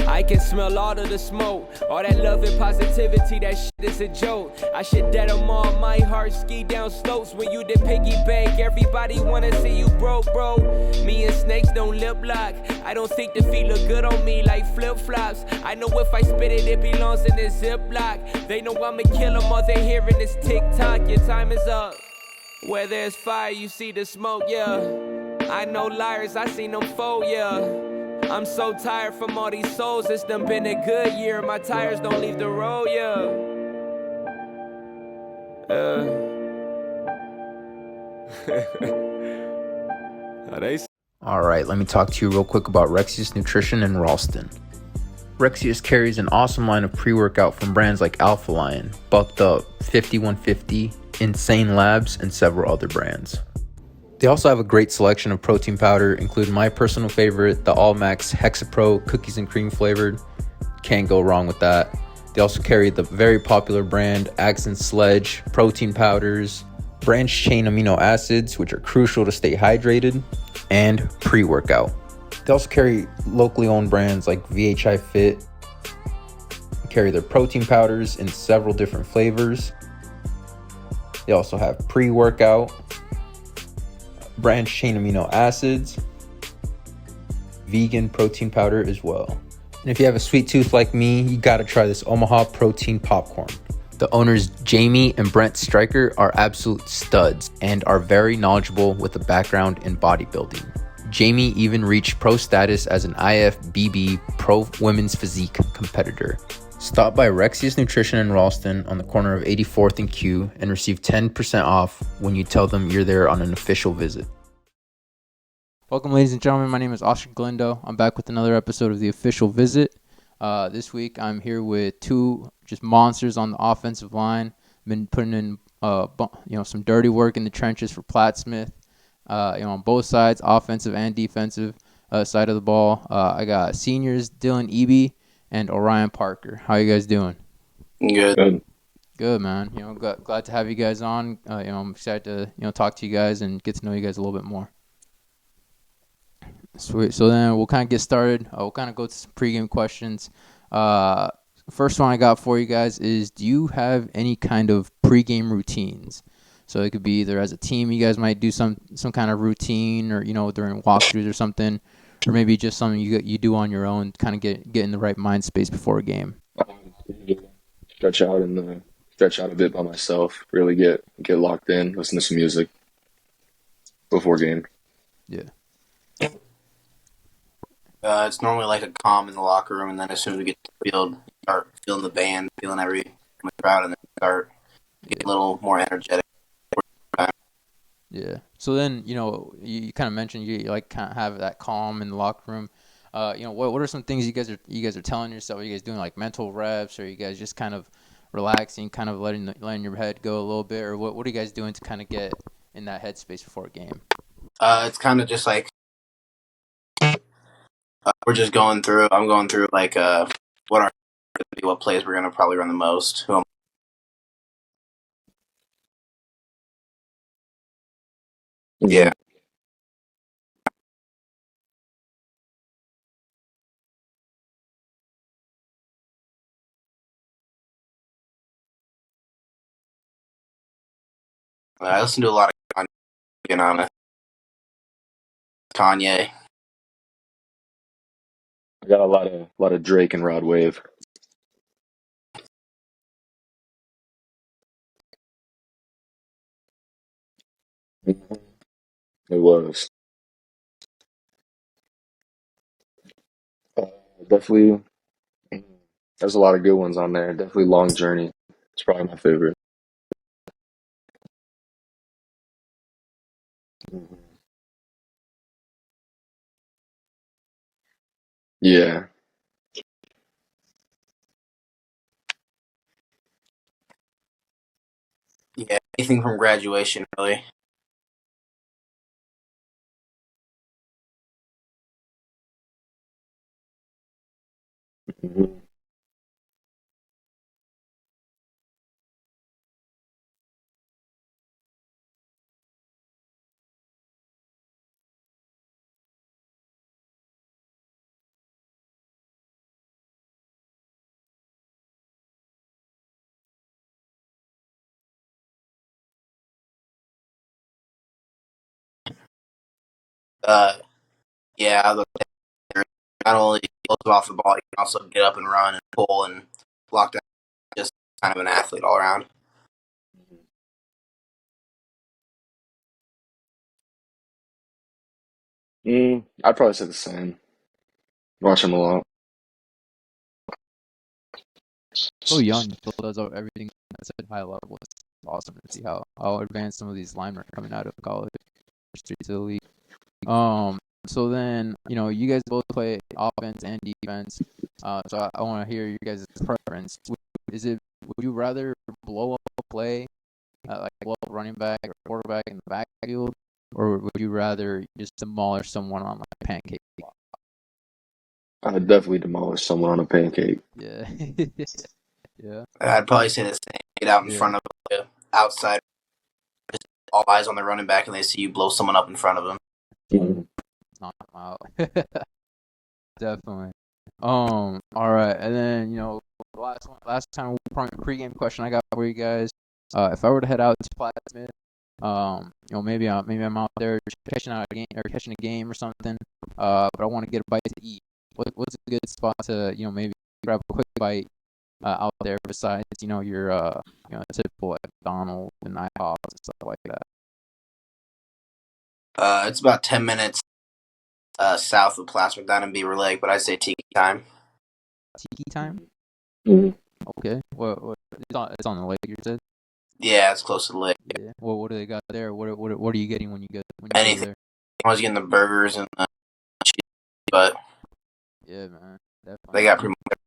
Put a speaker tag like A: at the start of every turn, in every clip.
A: I can smell all of the smoke, all that love and positivity, that shit is a joke. I should dead them all, my heart ski down slopes. When you did piggyback, everybody wanna see you broke, bro. Me and snakes don't lip lock. I don't think the feet look good on me like flip-flops. I know if I spit it, it belongs in this Ziploc. They know I'ma kill them, all they hearing is tick-tock. Your time is up. Where there's fire, you see the smoke, yeah. I know liars, I seen them fold, yeah. I'm so tired from all these souls, it's done been a good year. My tires don't leave the road, yeah.
B: Alright, let me talk to you real quick about Rexius Nutrition in Ralston. Rexius carries an awesome line of pre-workout from brands like Alpha Lion, Bucked Up, 5150, Insane Labs, and several other brands. They also have a great selection of protein powder, including my personal favorite, the All Max Hexapro cookies and cream flavored. Can't go wrong with that. They also carry the very popular brand Accent Sledge protein powders, branched chain amino acids, which are crucial to stay hydrated, and pre-workout. They also carry locally owned brands like VHI Fit. They carry their protein powders in several different flavors. They also have pre-workout, branched chain amino acids, vegan protein powder as well. And if you have a sweet tooth like me, you gotta try this Omaha protein popcorn. The owners Jamie and Brent Stryker are absolute studs and are very knowledgeable with a background in bodybuilding. Jamie even reached pro status as an IFBB pro women's physique competitor. Stop by Rexius Nutrition in Ralston on the corner of 84th and Q and receive 10% off when you tell them you're there on an official visit.
C: Welcome, ladies and gentlemen. My name is Oscar Galindo. I'm back with another episode of The Official Visit. This week, I'm here with two just monsters on the offensive line. Been putting in, some dirty work in the trenches for Plattsmouth. On both sides, offensive and defensive side of the ball. I got seniors Dylan Eby and Orion Parker. How you guys doing?
D: Good.
C: Good, man. Glad to have you guys on. I'm excited to talk to you guys and get to know you guys a little bit more. Sweet. So then we'll kind of get started. We'll kind of go to some pregame questions. First one I got for you guys is, do you have any kind of pregame routines? So it could be either as a team, you guys might do some kind of routine, or during walkthroughs or something, or maybe just something you do on your own, kind of get in the right mind space before a game.
D: Stretch out a bit by myself. Really get locked in. Listen to some music before game.
C: Yeah.
E: It's normally like a calm in the locker room, and then as soon as we get to the field, start feeling the band, feeling every crowd, and then start getting a little more energetic.
C: Yeah. So then, you kind of mentioned you like kind of have that calm in the locker room. What are some things you guys are telling yourself? Are you guys doing like mental reps, or are you guys just kind of relaxing, kind of letting your head go a little bit, or what are you guys doing to kind of get in that headspace before a game?
E: It's kind of just like we're just going through. I'm going through like what plays we're gonna probably run the most. Yeah. I listen to a lot of Kanye.
D: I got a lot of Drake and Rod Wave. It was definitely. There's a lot of good ones on there. Definitely Long Journey. It's probably my favorite. Yeah.
E: Yeah, anything from Graduation, really.
D: Mhm.
E: Yeah, not only explosive off the ball, he can also get up and run and pull and block down. Just kind of an athlete all around.
D: I'd probably say the same. Watch him a lot.
C: So young, still does everything at such a high level. It's awesome to see how advanced some of these linemen are coming out of college straight to the league. So then, you guys both play offense and defense. So I want to hear your guys' preference. Would you rather blow up a play, like blow up running back or quarterback in the backfield, or would you rather just demolish someone on like a pancake block?
D: I'd definitely demolish someone on a pancake.
C: Yeah. Yeah.
E: I'd probably say the same. Get out in
C: Yeah.
E: front of the outside, just all eyes on the running back, and they see you blow someone up in front of them.
C: Knock them out. Definitely. All right, and then last time pregame question I got for you guys. If I were to head out to Plattsmouth, maybe I'm out there catching a game or something. But I want to get a bite to eat. What's a good spot to maybe grab a quick bite out there besides your typical like McDonald's and IHOPs and stuff like that.
E: It's about 10 minutes south of Plattsmouth down in Beaver Lake, but I'd say Tiki Time.
C: Tiki Time?
D: Mhm.
C: Okay. What? It's on the lake, you said?
E: Yeah, it's close to the lake.
C: Yeah. What do they got there? What are you getting when you go
E: Anything.
C: there?
E: I was getting the burgers and the cheese, but
C: Yeah, man. Definitely.
E: they got pretty much.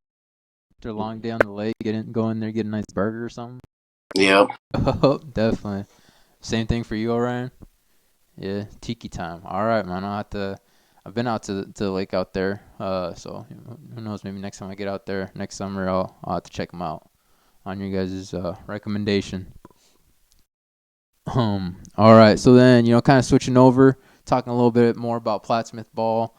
C: After a long day on the lake, go in there, get a nice burger or something.
E: Yep.
C: Oh, definitely. Same thing for you, Orion? Yeah, Tiki Time. All right, man. I've been out to the lake out there. So who knows? Maybe next time I get out there next summer, I'll have to check them out on your guys' recommendation. All right. So then, kind of switching over, talking a little bit more about Plattsmouth ball.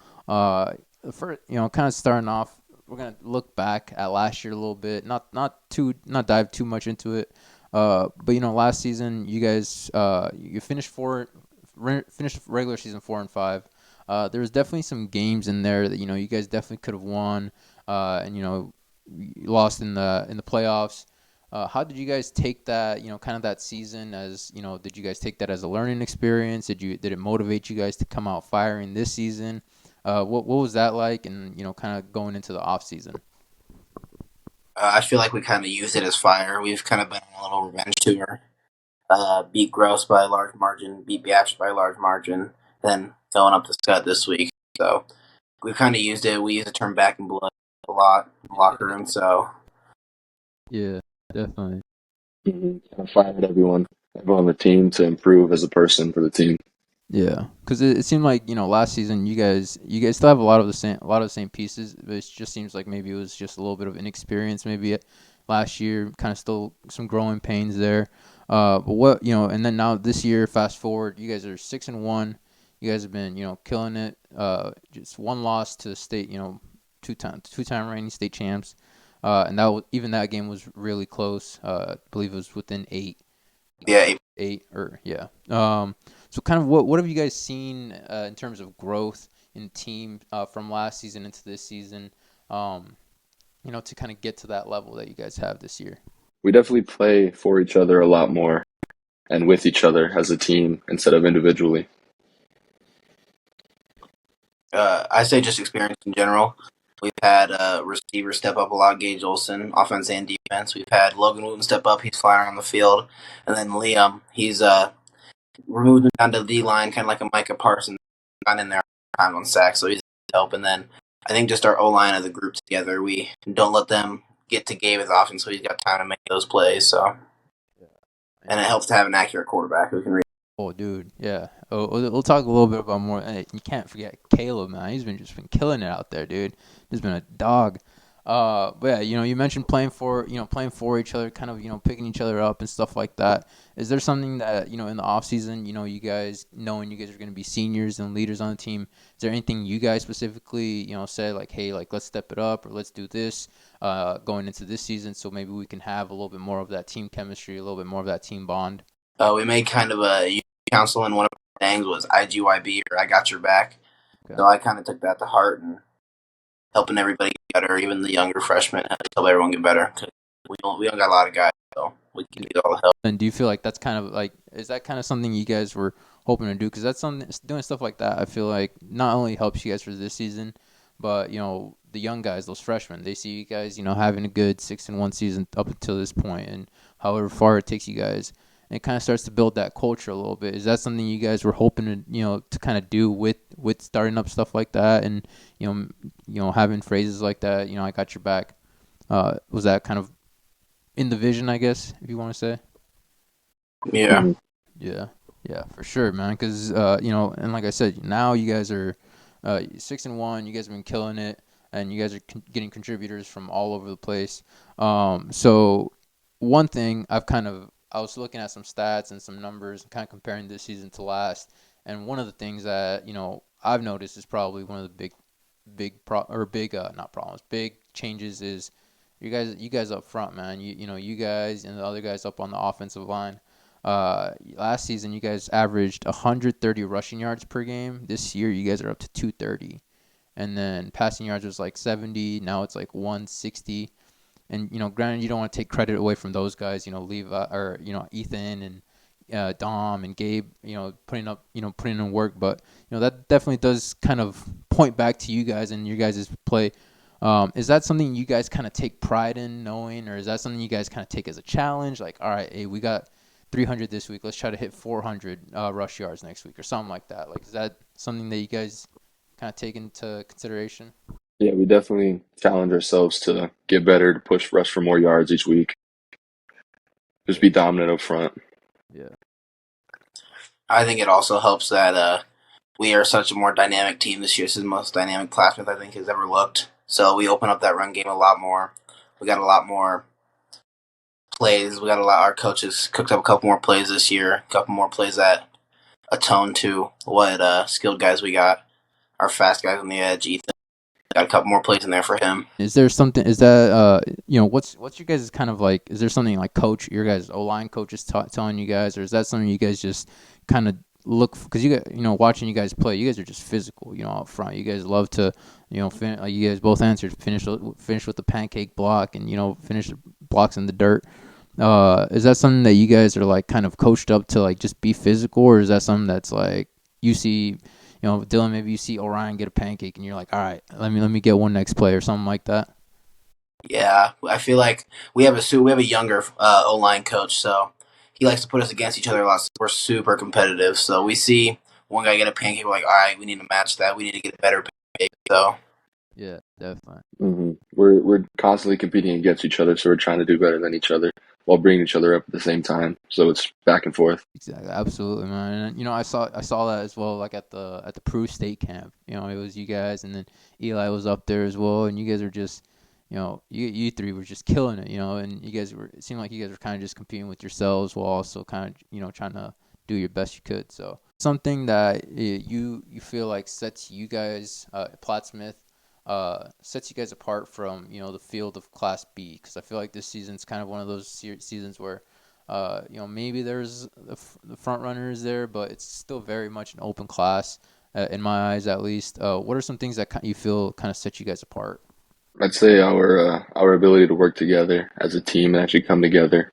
C: First, kind of starting off, we're gonna look back at last year a little bit. Not dive too much into it. But last season, you guys you finished regular season 4-5. There was definitely some games in there that you guys definitely could have won, and you lost in the playoffs. How did you guys take that? Kind of that season as did you guys take that as a learning experience? Did it motivate you guys to come out firing this season? What was that like? And kind of going into the off season.
E: I feel like we kind of used it as fire. We've kind of been on a little revenge tour. Beat Gross by a large margin, beat Beatrice by a large margin, then going up to Skutt this week. So we kind of used it. We used to turn back in blood a lot in the locker room. So
C: Yeah, definitely.
D: Kind of fired everyone on the team to improve as a person for the team.
C: Yeah, because it seemed like last season you guys still have a lot of the same pieces, but it just seems like maybe it was just a little bit of inexperience. Maybe last year, kind of still some growing pains there. But what and then now this year, fast forward, you guys are 6-1. You guys have been killing it. Just one loss to the state, two-time reigning state champs, and even that game was really close. I believe it was within 8.
E: yeah,
C: 8 or yeah. So kind of what have you guys seen in terms of growth in team from last season into this season, to kind of get to that level that you guys have this year?
D: We definitely play for each other a lot more and with each other as a team instead of individually.
E: I say just experience in general. We've had receivers step up a lot, Gage Olson, offense and defense. We've had Logan Wooten step up. He's flying around the field. And then Liam, he's removed him down to the D-line, kind of like a Micah Parsons, not in there all the time on sacks, so he's help. And then I think just our O-line as a group together, we don't let them get to Gabe as often, so he's got time to make those plays. So, and it helps to have an accurate quarterback who can read.
C: Oh, dude, yeah. We'll talk a little bit about more. You can't forget Caleb, man. He's just been killing it out there, dude. He's been a dog. But yeah, you mentioned playing for each other, kind of, picking each other up and stuff like that. Is there something that, in the off season, you guys knowing you guys are going to be seniors and leaders on the team, is there anything you guys specifically, said like, hey, like let's step it up or let's do this, going into this season, so maybe we can have a little bit more of that team chemistry, a little bit more of that team bond?
E: We made kind of a council, and one of our things was IGYB, or I got your back.
C: Okay.
E: So I kind of took that to heart and helping everybody get better, even the younger freshmen, help everyone get better. 'Cause we don't got a lot of guys, so we can get all the help.
C: And do you feel like that's kind of like, is that kind of something you guys were hoping to do? Because that's something, doing stuff like that, I feel like not only helps you guys for this season, but, the young guys, those freshmen, they see you guys, having a good 6-1 season up until this point and however far it takes you guys. And it kind of starts to build that culture a little bit. Is that something you guys were hoping to, to kind of do with starting up stuff like that and, having phrases like that, I got your back? Was that kind of in the vision, I guess, if you want to say?
E: Yeah.
D: Mm-hmm.
C: Yeah, for sure, man. Because and like I said, now you guys are 6-1. You guys have been killing it, and you guys are getting contributors from all over the place. So one thing I was looking at some stats and some numbers, kind of comparing this season to last, and one of the things that I've noticed is probably one of the big changes is you guys up front, man. You guys and the other guys up on the offensive line. Last season you guys averaged 130 rushing yards per game. This year you guys are up to 230, and then passing yards was like 70. Now it's like 160. And granted, you don't want to take credit away from those guys. Ethan and Dom and Gabe. Putting in work, but that definitely does kind of point back to you guys and your guys' play. Is that something you guys kind of take pride in knowing, or is that something you guys kind of take as a challenge? Like, all right, hey, we got 300 this week. Let's try to hit 400 rush yards next week or something like that. Like, is that something that you guys kind of take into consideration?
D: Yeah, we definitely challenge ourselves to get better, to rush for more yards each week. Just be dominant up front.
C: Yeah.
E: I think it also helps that we are such a more dynamic team this year. This is the most dynamic Plattsmouth I think has ever looked. So we open up that run game a lot more. We got a lot more plays. Our coaches cooked up a couple more plays this year. A couple more plays that atone to what skilled guys we got. Our fast guys on the edge. Ethan got a couple more plays in there for him.
C: Is there something? Is that what's your guys' kind of like? Is there something like your guys' O-line coaches telling you guys, or is that something you guys just kind of look? Because you guys, watching you guys play, you guys are just physical. Up front, you guys love to, you guys both answered finish with the pancake block and finish the blocks in the dirt. Is that something that you guys are like kind of coached up to like just be physical, or is that something that's like you see? Dylan, maybe you see Orion get a pancake and you're like, all right, let me get one next play or something like that.
E: Yeah, I feel like we have a younger O-line coach, so he likes to put us against each other a lot. We're super competitive, so we see one guy get a pancake, we're like, all right, we need to match that. We need to get a better pancake. So
C: yeah, definitely.
D: Mm-hmm. We're constantly competing against each other, so we're trying to do better than each other while bringing each other up at the same time. So it's back and forth.
C: Exactly, absolutely, man. And I saw that as well, like at the Peru State camp. It was you guys, and then Eli was up there as well, and you guys were just, you three were just killing it, and it seemed like you guys were kind of just competing with yourselves while also kind of, trying to do your best you could. So something that you feel like sets you guys, Plattsmouth, sets you guys apart from the field of Class B, because I feel like this season's kind of one of those seasons where maybe there's the front runners there, but it's still very much an open class in my eyes, at least. What are some things that you feel kind of set you guys apart?
D: I'd say our ability to work together as a team and actually come together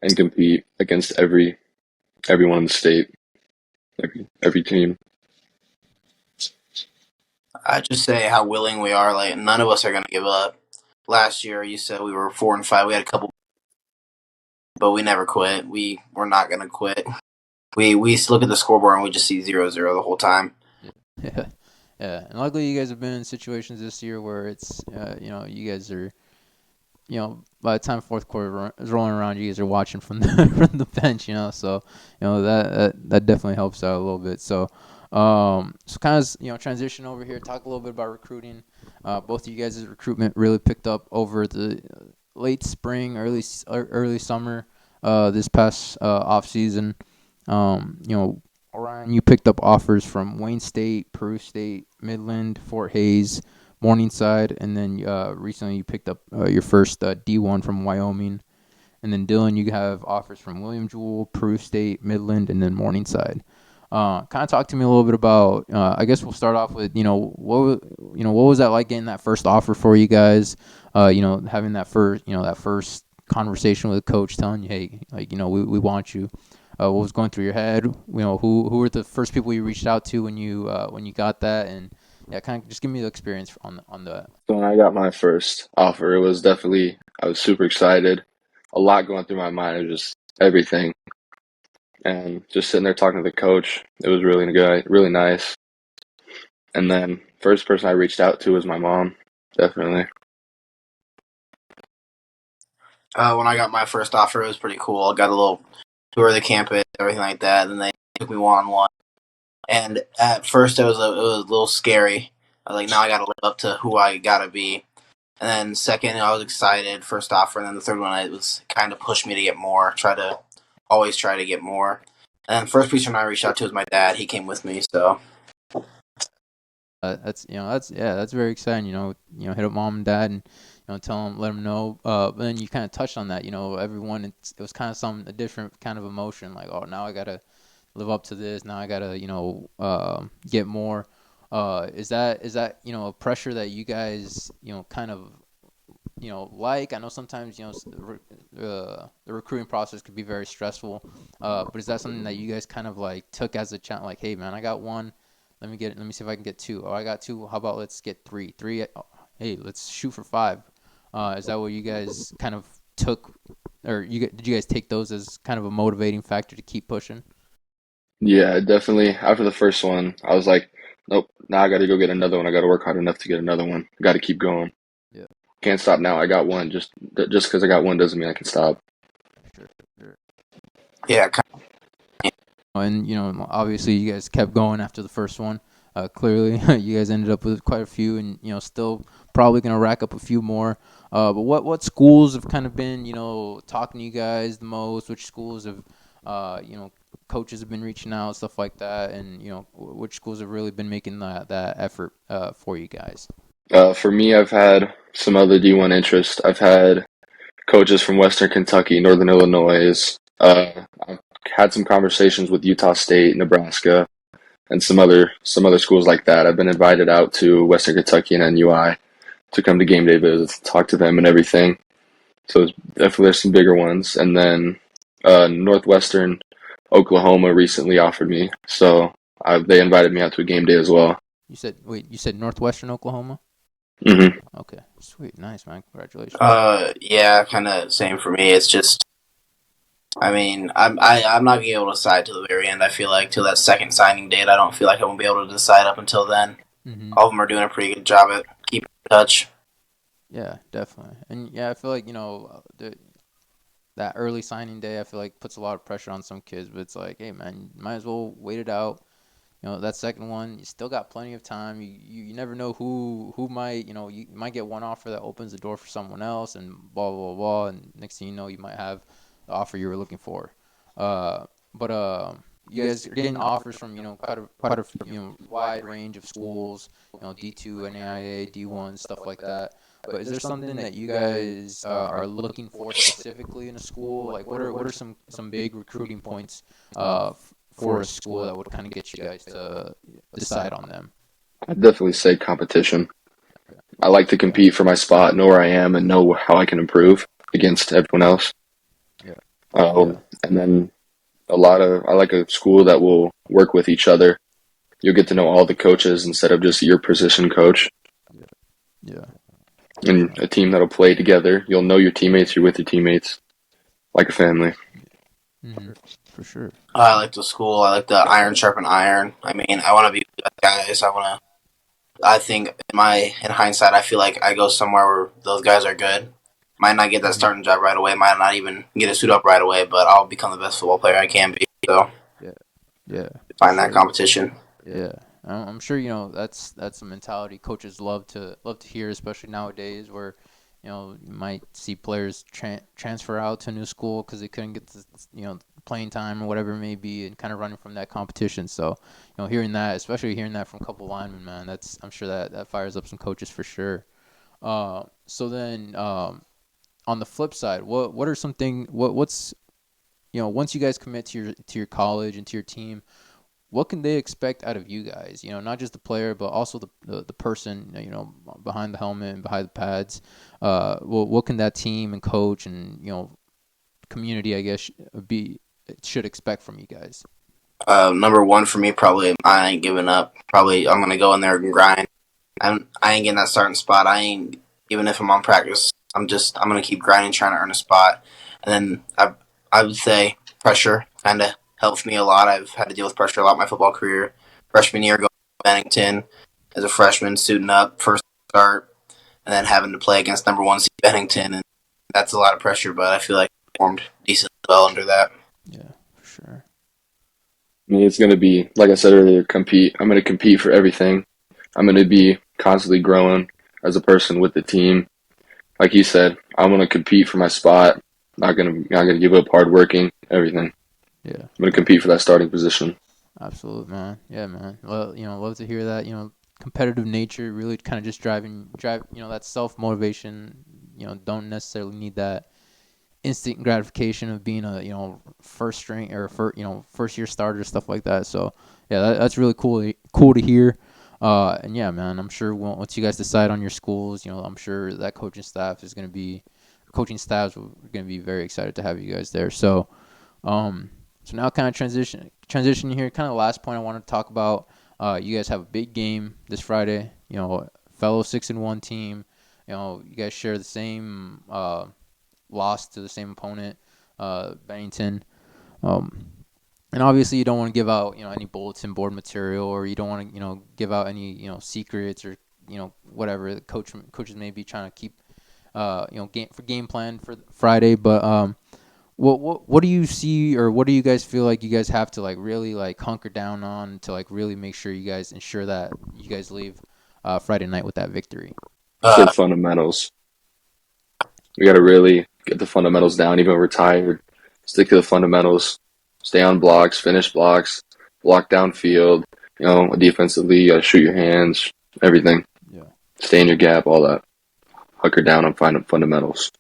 D: and compete against everyone in the state, every team.
E: I just say how willing we are. Like, none of us are going to give up. Last year, you said we were 4-5. We had a couple, but we never quit. We're not going to quit. We look at the scoreboard and we just see 0-0 the whole time.
C: Yeah. Yeah, and luckily you guys have been in situations this year where it's, you guys are, by the time fourth quarter is rolling around, you guys are watching from the bench, so, that definitely helps out a little bit. So, kind of, transition over here, talk a little bit about recruiting. Both of you guys' recruitment really picked up over the late spring, early summer, this past off season. Orion, you picked up offers from Wayne State, Peru State, Midland, Fort Hays, Morningside, and then recently you picked up your first D1 from Wyoming. And then Dylan, you have offers from William Jewell, Peru State, Midland, and then Morningside. Kind of talk to me a little bit about. I guess we'll start off with what was that like getting that first offer for you guys? Having that first conversation with a coach telling you, hey, like we want you. What was going through your head? Who were the first people you reached out to when you got that? And yeah, kind of just give me the experience on the.
D: So when I got my first offer, it was definitely, I was super excited. A lot going through my mind. It was just everything. And just sitting there talking to the coach, it was really good, really nice. And then first person I reached out to was my mom, definitely.
E: When I got my first offer, it was pretty cool. I got a little tour of the campus, everything like that. And they took me one-on-one. And at first, it was a little scary. I was like, now I got to live up to who I got to be. And then second, I was excited, first offer. And then the third one, it was kind of pushed me to get more, always try to get more. And first person I reached out to was my dad. He came with me, so.
C: That's very exciting. Hit up mom and dad and tell them, let them know. But then you kind of touched on that. Everyone, it was kind of a different kind of emotion. Like, oh, now I gotta live up to this. Now I gotta get more. Is that a pressure that you guys kind of like? I know sometimes the recruiting process could be very stressful. But is that something that you guys kind of like took as a challenge? Like, hey man, I got one. Let me see if I can get two. Oh, I got two. How about let's get three? Hey, let's shoot for 5. Is that what you guys kind of took, or did you guys take those as kind of a motivating factor to keep pushing?
D: Yeah, definitely. After the first one, I was like, nope, now I got to go get another one. I got to work hard enough to get another one. Got to keep going.
C: Yeah.
D: Can't stop now. I got one. Just because I got one doesn't mean I can stop.
C: Sure.
E: Yeah.
C: And obviously you guys kept going after the first one. Clearly, you guys ended up with quite a few, and still probably gonna rack up a few more. But what schools have kind of been talking to you guys the most? Which schools have coaches have been reaching out, stuff like that, and which schools have really been making that effort for you guys?
D: For me, I've had some other D1 interest. I've had coaches from Western Kentucky, Northern Illinois. I've had some conversations with Utah State, Nebraska, and some other schools like that. I've been invited out to Western Kentucky and NUI to come to game day visits, talk to them and everything. So definitely there's some bigger ones. And then Northwestern Oklahoma recently offered me, so they invited me out to a game day as well.
C: You said Northwestern Oklahoma?
D: Mm-hmm.
C: Okay, sweet, nice, man, congratulations.
E: Yeah, kind of same for me. It's just, I mean, I'm not gonna be able to decide till the very end. I feel like till that second signing date, I don't feel like I won't be able to decide up until then.
C: Mm-hmm.
E: All of them are doing a pretty good job at keeping in touch.
C: Yeah, definitely, and yeah, I feel like that early signing day, I feel like puts a lot of pressure on some kids. But it's like, hey man, you might as well wait it out. That second one, you still got plenty of time. You never know who might, you might get one offer that opens the door for someone else, and blah, blah, blah. And next thing you know, you might have the offer you were looking for. But you guys are getting offers from, quite a wide range of schools, D2, NAIA, D1, stuff like that. But is there something that you guys are looking for specifically in a school? Like, what are some big recruiting points for a school that would kind of get you guys to decide on them?
D: I'd definitely say competition. I like to compete for my spot, know where I am, and know how I can improve against everyone else.
C: Yeah.
D: And then I like a school that will work with each other. You'll get to know all the coaches instead of just your position coach.
C: Yeah.
D: And a team that'll play together. You'll know your teammates. You're with your teammates like a family.
C: Mm-hmm. For sure.
E: I like the school. I like the iron sharpen iron. I mean, I want to be with guys. I think in hindsight, I feel like I go somewhere where those guys are good. Might not get that starting job right away. Might not even get a suit up right away. But I'll become the best football player I can be. So
C: yeah.
E: Find that competition.
C: Yeah. I'm sure that's a mentality coaches love to hear, especially nowadays where you might see players transfer out to a new school because they couldn't get the playing time or whatever it may be, and kind of running from that competition. So hearing that, especially hearing that from a couple linemen, man, I'm sure that fires up some coaches for sure. So then on the flip side, what are something what's once you guys commit to your college and to your team, what can they expect out of you guys? You know, not just the player, but also the person, you know, behind the helmet and behind the pads. What can that team and coach and, you know, community, I guess, should expect from you guys?
E: Number one for me, probably I ain't giving up. Probably I'm gonna go in there and grind. I ain't getting that starting spot. I ain't, even if I'm on practice. I'm gonna keep grinding, trying to earn a spot. And then I would say pressure kind of helps me a lot. I've had to deal with pressure a lot in my football career. Freshman year, going to Bennington as a freshman, suiting up, first start, and then having to play against number one seed Bennington, and that's a lot of pressure. But I feel like I performed decently well under that.
C: Yeah, for sure.
D: I mean, it's going to be, like I said earlier, compete. I'm going to compete for everything. I'm going to be constantly growing as a person with the team. Like you said, I'm going to compete for my spot. Not going to give up hard working, everything.
C: Yeah.
D: I'm going to compete for that starting position.
C: Absolutely, man. Yeah, man. Well, you know, love to hear that. You know, competitive nature really kind of just drive. You know, that self motivation. You know, don't necessarily need that instant gratification of being a, you know, first string or first year starter, stuff like that. So yeah, that's really cool to hear. And yeah, man, I'm sure once you guys decide on your schools, you know, I'm sure that coaching staffs are going to be very excited to have you guys there. So so now kind of transition here. Kind of the last point I want to talk about. You guys have a big game this Friday. You know, fellow 6-1 team. You know, you guys share the same loss to the same opponent, Bennington. And obviously, you don't want to give out, you know, any bulletin board material, or you don't want to, you know, give out any, you know, secrets or, you know, whatever the coaches may be trying to keep, you know, game plan for Friday. But what do you see, or what do you guys feel like you guys have to like really like hunker down on to like really make sure you guys ensure that you guys leave Friday night with that victory?
D: The fundamentals. We got to really get the fundamentals down, even when we're tired. Stick to the fundamentals. Stay on blocks, finish blocks, block downfield. You know, defensively, you got to shoot your hands, everything.
C: Yeah.
D: Stay in your gap, all that. Hunker down on fundamentals.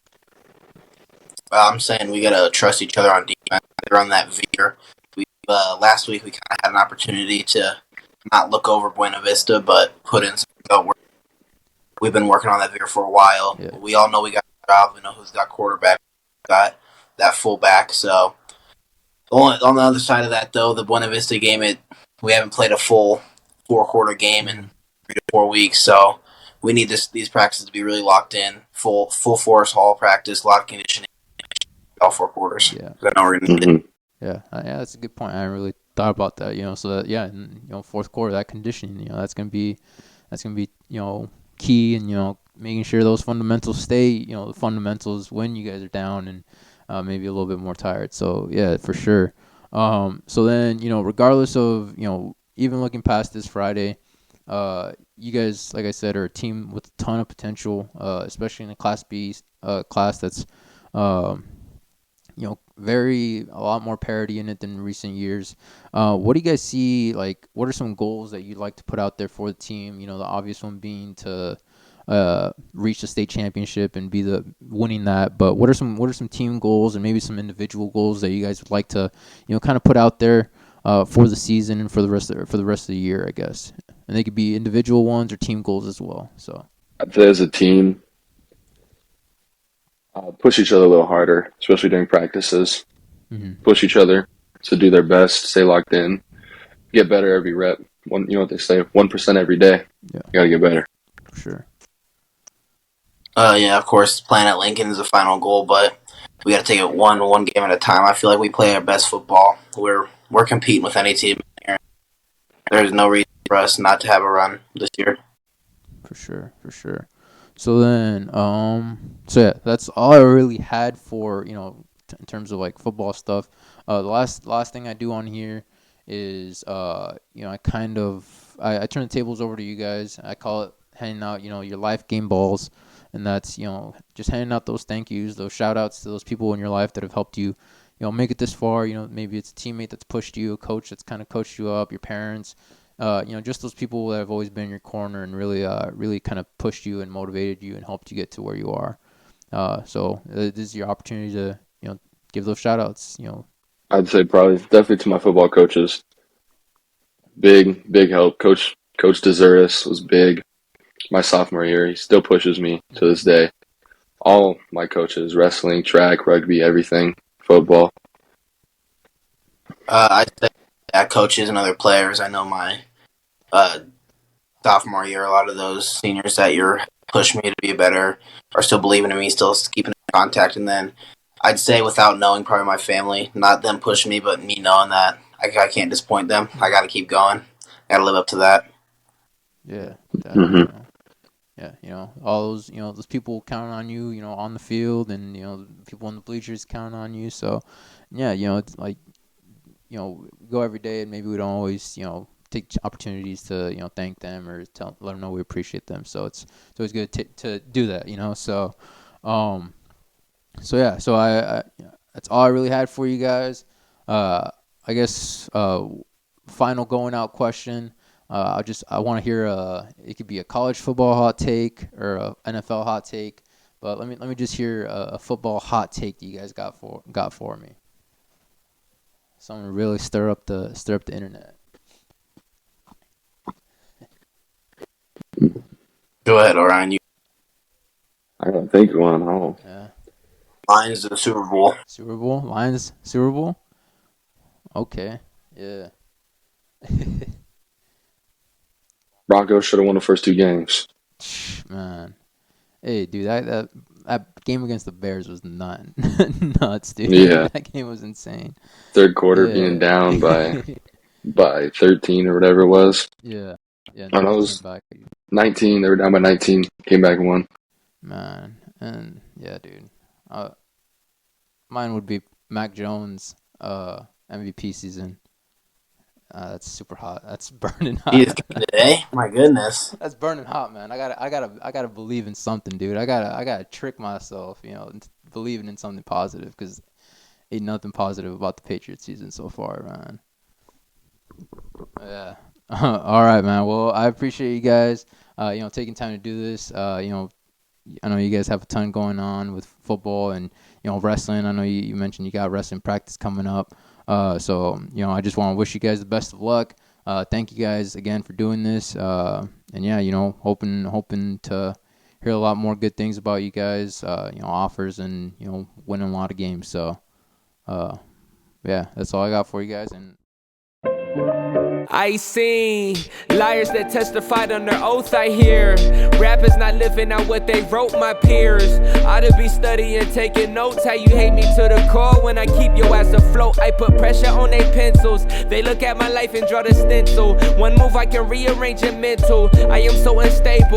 E: I'm saying we gotta trust each other on defense. Run that veer. Last week we kind of had an opportunity to not look over Buena Vista, but put in some work. We've been working on that veer for a while.
C: Yeah.
E: We all know we got Rob. We know who's got quarterback. Got that fullback. So on the other side of that, though, the Buena Vista game, we haven't played a full 4-quarter game in 3 to 4 weeks. So we need these practices to be really locked in, full force hall practice, a lot of conditioning, all 4 quarters.
C: Yeah.
E: I know we're gonna do.
C: Yeah, that's a good point. I really thought about that. You know, so that in, you know, fourth quarter, that conditioning, you know, that's gonna be you know, key, and you know, making sure those fundamentals stay, you know, the fundamentals when you guys are down and maybe a little bit more tired. So yeah, for sure. So then, you know, regardless of, you know, even looking past this Friday, you guys, like I said, are a team with a ton of potential, especially in the Class B class that's you know, a lot more parity in it than recent years. What do you guys see? Like, what are some goals that you'd like to put out there for the team? You know, the obvious one being to reach the state championship and be winning that. But what are some team goals and maybe some individual goals that you guys would like to, you know, kind of put out there for the season and for the rest of the year, I guess. And they could be individual ones or team goals as well. So
D: I'd say as a team, push each other a little harder, especially during practices.
C: Mm-hmm.
D: Push each other to do their best, stay locked in, get better every rep. You know what they say, 1% every day.
C: Yeah.
D: You got to get better.
C: For sure.
E: Yeah, of course, playing at Lincoln is the final goal, but we got to take it one game at a time. I feel like we play our best football. We're competing with any team here. There's no reason for us not to have a run this year.
C: For sure. So then, so yeah, that's all I really had for, you know, in terms of like football stuff. The last thing I do on here is, you know, I turn the tables over to you guys. I call it handing out, you know, your life game balls, and that's, you know, just handing out those thank yous, those shout outs to those people in your life that have helped you, you know, make it this far. You know, maybe it's a teammate that's pushed you, a coach that's kind of coached you up, your parents. You know, just those people that have always been in your corner and really kind of pushed you and motivated you and helped you get to where you are. So this is your opportunity to, you know, give those shout outs, you know.
D: I'd say definitely to my football coaches. big help. Coach Dezuris was big my sophomore year. He still pushes me to this day. All my coaches, wrestling, track, rugby, everything, football.
E: I say coaches and other players. I know my sophomore year, a lot of those seniors that you're pushed me to be better are still believing in me, still keeping in contact. And then I'd say without knowing probably my family, not them pushing me, but me knowing that I can't disappoint them. I got to keep going. Got to live up to that.
C: Yeah, definitely. You know. Yeah, all those, those people counting on you, on the field, and, people in the bleachers counting on you. So, yeah, it's like, go every day, and maybe we don't always, take opportunities to, thank them or let them know we appreciate them. So it's always good to do that, So, so I that's all I really had for you guys. I guess final going out question. I want to hear it could be a college football hot take or a NFL hot take, but let me just hear a football hot take that you guys got for me. Something to really stir up the internet.
E: Go ahead, Orion.
D: I don't think of one. Oh.
C: Yeah.
E: Lions to the Super Bowl.
C: Super Bowl? Lions Super Bowl? Okay. Yeah.
D: Broncos should have won the first 2 games.
C: Man. Hey, dude, that game against the Bears was nuts, dude.
D: Yeah.
C: That game was insane.
D: Third quarter being down by 13 or whatever it was.
C: Yeah. Yeah.
D: No, it was 19. They were down by 19. Came back and won.
C: Man. And, yeah, dude. Mine would be Mac Jones, MVP season. That's super hot. That's burning hot.
E: Today? My goodness.
C: That's burning hot, man. I gotta believe in something, dude. I gotta trick myself, into believing in something positive, because ain't nothing positive about the Patriots season so far, man. Yeah. All right, man. Well, I appreciate you guys, taking time to do this. I know you guys have a ton going on with football and, wrestling. I know you mentioned you got wrestling practice coming up. So, I just want to wish you guys the best of luck. Thank you guys again for doing this. And yeah, hoping to hear a lot more good things about you guys, offers and, winning a lot of games. So, yeah, that's all I got for you guys. And
A: I seen liars that testified on their oath, I hear rappers not living out what they wrote, my peers ought to be studying, taking notes. How you hate me to the core when I keep your ass afloat. I put pressure on their pencils. They look at my life and draw the stencil. One move I can rearrange in mental. I am so unstable.